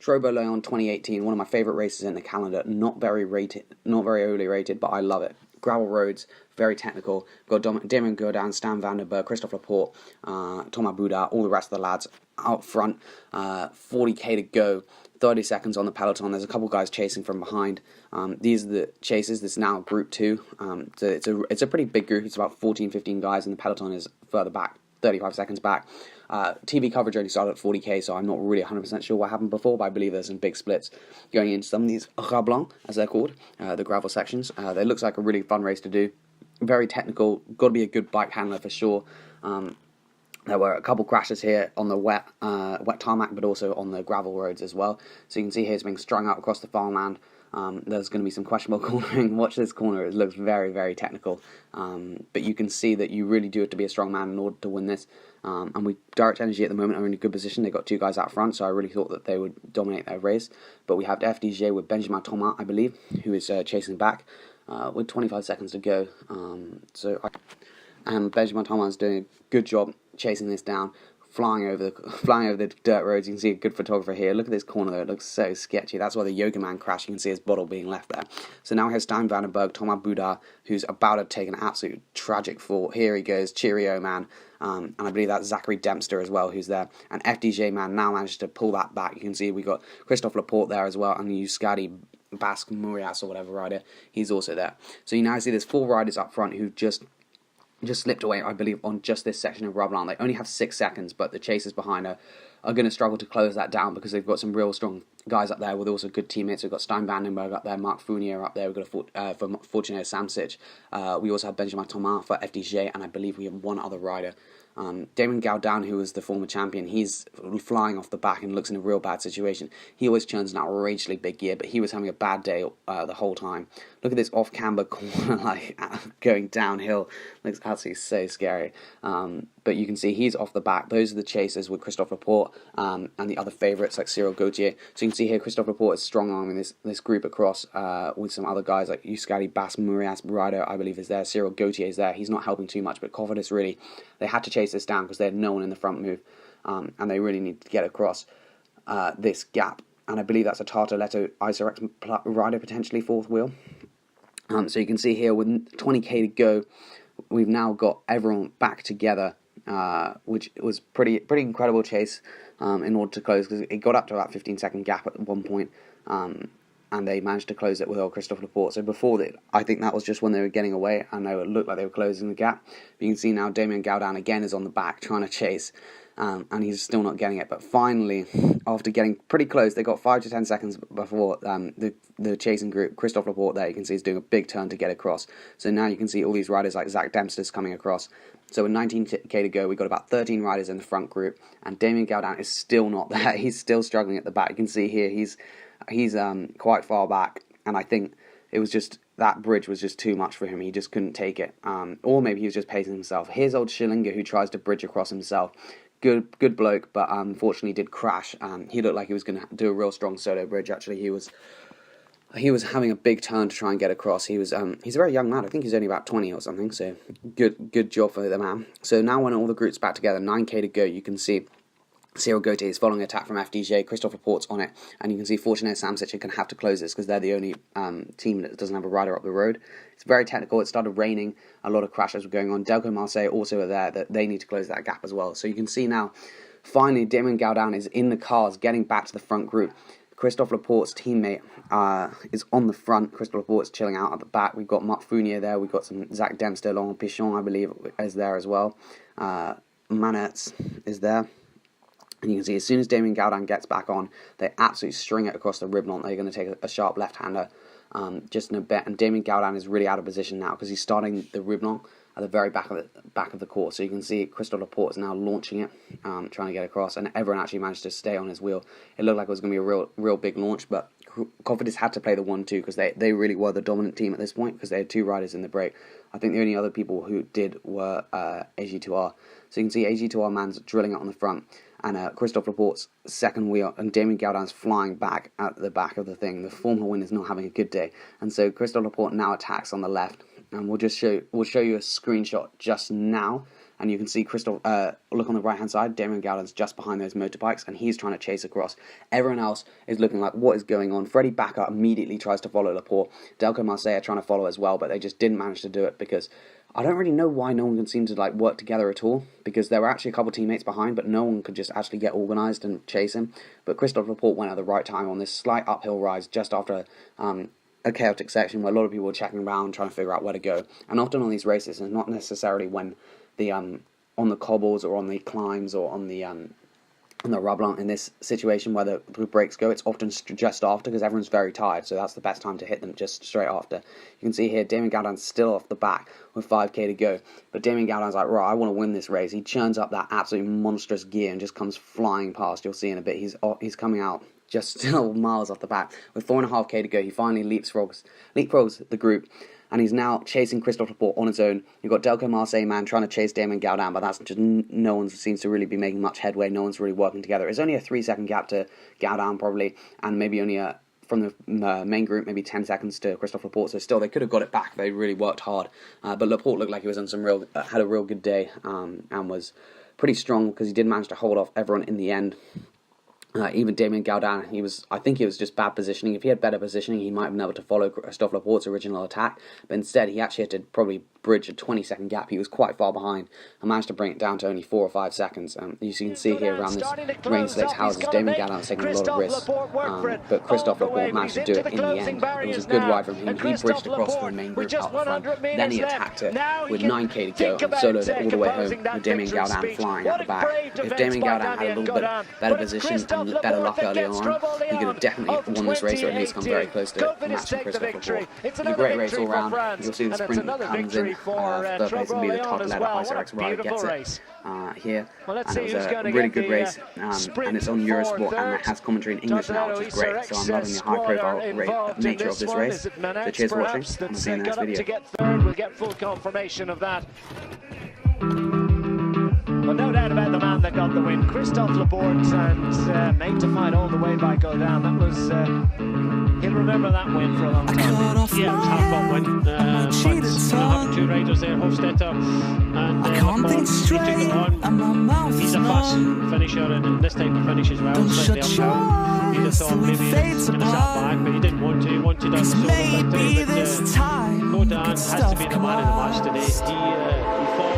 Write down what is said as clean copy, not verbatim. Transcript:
Tro-Bro Léon 2018, one of my favourite races in the calendar. Not very overly rated, but I love it. Gravel roads, very technical. Got Damien Godin, Stan Vandenberg, Christophe Laporte, Thomas Boudard, all the rest of the lads out front. 40k to go, 30 seconds on the peloton. There's a couple guys chasing from behind. These are the chases. This is now Group 2. So it's a pretty big group. It's about 14, 15 guys, and the peloton is further back, 35 seconds back. TV coverage only started at 40k, so I'm not really 100% sure what happened before, but I believe there's some big splits going into some of these Rablans, as they're called, the gravel sections. It looks like a really fun race to do. Very technical, got to be a good bike handler for sure. There were a couple crashes here on the wet tarmac, but also on the gravel roads as well. So you can see here it's being strung out across the farmland. There's going to be some questionable cornering. Watch this corner, it looks very, very technical. But you can see that you really do have to be a strong man in order to win this. And Direct Energy at the moment are in a good position. They've got two guys out front, so I really thought that they would dominate their race. But we have FDJ with Benjamin Thomas, I believe, who is chasing back with 25 seconds to go. And Benjamin Thomas is doing a good job chasing this down. Flying over the dirt roads. You can see a good photographer here. Look at this corner though, it looks so sketchy. That's why the Yoga Man crashed. You can see his bottle being left there. So now we have Stein Vandenberg, Thomas Boudard, who's about to take an absolute tragic fall. Here he goes, cheerio man. And I believe that's Zachary Dempster as well, who's there. And FDJ man now managed to pull that back. You can see we got Christophe Laporte there as well, and Euskadi Basque Murias or whatever rider. He's also there. So you now see there's 4 riders up front who just slipped away, I believe, on just this section of Rablan. They only have 6 seconds, but the chasers behind are going to struggle to close that down because they've got some real strong guys up there with also good teammates. We've got Stein Vandenberg up there, Mark Fournier up there, we've got for Fortuné Samsic. We also have Benjamin Thomas for FDJ, and I believe we have one other rider. Damien Gaudin, who was the former champion, he's flying off the back and looks in a real bad situation. He always churns an outrageously big gear, but he was having a bad day the whole time. Look at this off-camber corner, like going downhill. Looks absolutely so scary. But you can see he's off the back. Those are the chasers with Christophe Laporte and the other favourites like Cyril Gauthier. So you can see here Christophe Laporte is strong-arming this group across with some other guys like Euskadi Basque Murias Rider, I believe, is there. Cyril Gauthier is there. He's not helping too much, but Cofidis really, they had to chase this down because they had no one in the front move, and they really need to get across this gap. And I believe that's a Tartaletto Isorex rider, potentially 4th wheel. So you can see here with 20k to go, we've now got everyone back together, which was pretty incredible chase in order to close, because it got up to about 15-second gap at one point, and they managed to close it with old Christophe Laporte. So before that, I think that was just when they were getting away, and it looked like they were closing the gap. But you can see now Damien Gaudin again is on the back trying to chase, and he's still not getting it. But finally, after getting pretty close, they got 5 to 10 seconds before the chasing group. Christophe Laporte there, you can see, is doing a big turn to get across. So now you can see all these riders like Zach Dempster's coming across. So with 19k to go, we got about 13 riders in the front group, and Damien Gaudin is still not there. He's still struggling at the back. You can see here he's quite far back, and I think it was just that bridge was just too much for him. He just couldn't take it, or maybe he was just pacing himself. Here's old Schillinger, who tries to bridge across himself. Good bloke, but unfortunately did crash. He looked like he was going to do a real strong solo bridge. Actually, he was having a big turn to try and get across. He's a very young man. I think he's only about 20 or something. So good job for the man. So now when all the groups back together, 9k to go, you can see Cyril Gauthier is following an attack from FDJ. Christophe Laporte's on it, and you can see Fortuné Samsic are going to have to close this because they're the only team that doesn't have a rider up the road. It's very technical. It started raining. A lot of crashes were going on. Delco Marseille also are there. That they need to close that gap as well. So you can see now, finally, Damien Gaudin is in the cars, getting back to the front group. Christophe Laporte's teammate is on the front. Christophe Laporte's chilling out at the back. We've got Marc Fournier there. We've got some Zach Dempster, Laurent Pichon, I believe, is there as well. Manertz is there. And you can see as soon as Damien Gaudin gets back on, they absolutely string it across the Riblon. They're going to take a sharp left-hander just in a bit. And Damien Gaudin is really out of position now because he's starting the Riblon at the very back of the course. So you can see Christophe Laporte is now launching it, trying to get across, and everyone actually managed to stay on his wheel. It looked like it was going to be a real big launch, but Cofidis had to play the 1-2 because they really were the dominant team at this point because they had 2 riders in the break. I think the only other people who did were AG2R. So you can see AG2R man's drilling it on the front, and Christophe Laporte's second wheel, and Damien Gaudin's flying back at the back of the thing. The former win is not having a good day, and so Christophe Laporte now attacks on the left, and we'll show you a screenshot just now, and you can see look on the right hand side, Damien Gowdan's just behind those motorbikes, and he's trying to chase across. Everyone else is looking like, what is going on? Freddie Backer immediately tries to follow Laporte. Delco Marseille are trying to follow as well, but they just didn't manage to do it, because I don't really know why no one can seem to like work together at all, because there were actually a couple teammates behind, but no one could just actually get organised and chase him. But Christophe Laporte went at the right time on this slight uphill rise just after a chaotic section where a lot of people were checking around trying to figure out where to go. And often on these races, and not necessarily when the on the cobbles or on the climbs or on the rubber, in this situation where the brakes go, it's often just after, because everyone's very tired, so that's the best time to hit them, just straight after. You can see here Damien Gowdan's still off the back with 5k to go, but Damien Gowdan's like, right, I want to win this race. He churns up that absolutely monstrous gear and just comes flying past. You'll see in a bit, he's coming out just still miles off the back. With 4.5k to go, he finally leapfrogs the group, and he's now chasing Christophe Laporte on his own. You've got Delco Marseille man trying to chase Damien Gowdan, but that's just no one seems to really be making much headway. No one's really working together. It's only a 3-second gap to Gowdan probably, and maybe only from the main group, maybe 10 seconds to Christophe Laporte. So still, they could have got it back. They really worked hard, but Laporte looked like he was on had a real good day, and was pretty strong, because he did manage to hold off everyone in the end. Even Damien Gowdan, I think it was just bad positioning. If he had better positioning, he might have been able to follow Christophe Laporte's original attack, but instead he actually had to probably bridge a 20-second gap. He was quite far behind and managed to bring it down to only 4 or 5 seconds. You can see here around this rain-slaked houses, Damien Gowdan's taking a lot of risks, but Christophe Laporte managed to do it in the end. It was a good ride from him. He bridged across the main group out the front, then he attacked it with 9k to go and soloed it all the way home with Damien Gowdan flying out the back. If Damien Gowdan had a little bit better position and better luck earlier on, he could have definitely won this race, or at least come very close to matching Christophe Laporte. It's a great race all round. You'll see the sprint comes in. Third place will be the Todd Leather Icerex rider gets it here, and it was a really good race, and it's on Eurosport, and it has commentary in English now, which is great, so I'm loving the high-profile nature of this race. So cheers for watching, and we'll see you in the next video. We'll get full confirmation of that. But no doubt about the man that got the win, Christophe Laporte, and made to fight all the way by Gowdan. That was, he'll remember that win for a long time. Yeah, half-bot win. Having 2 riders there, Hofstetter and Laporte. He took it on. He's a fast finisher in this type of finish as well. Slightly uphill. He'd have thought maybe he'd have sat back, but he didn't want to. He wanted a solo victory. But Gowdan has to be the man of the match today. He fought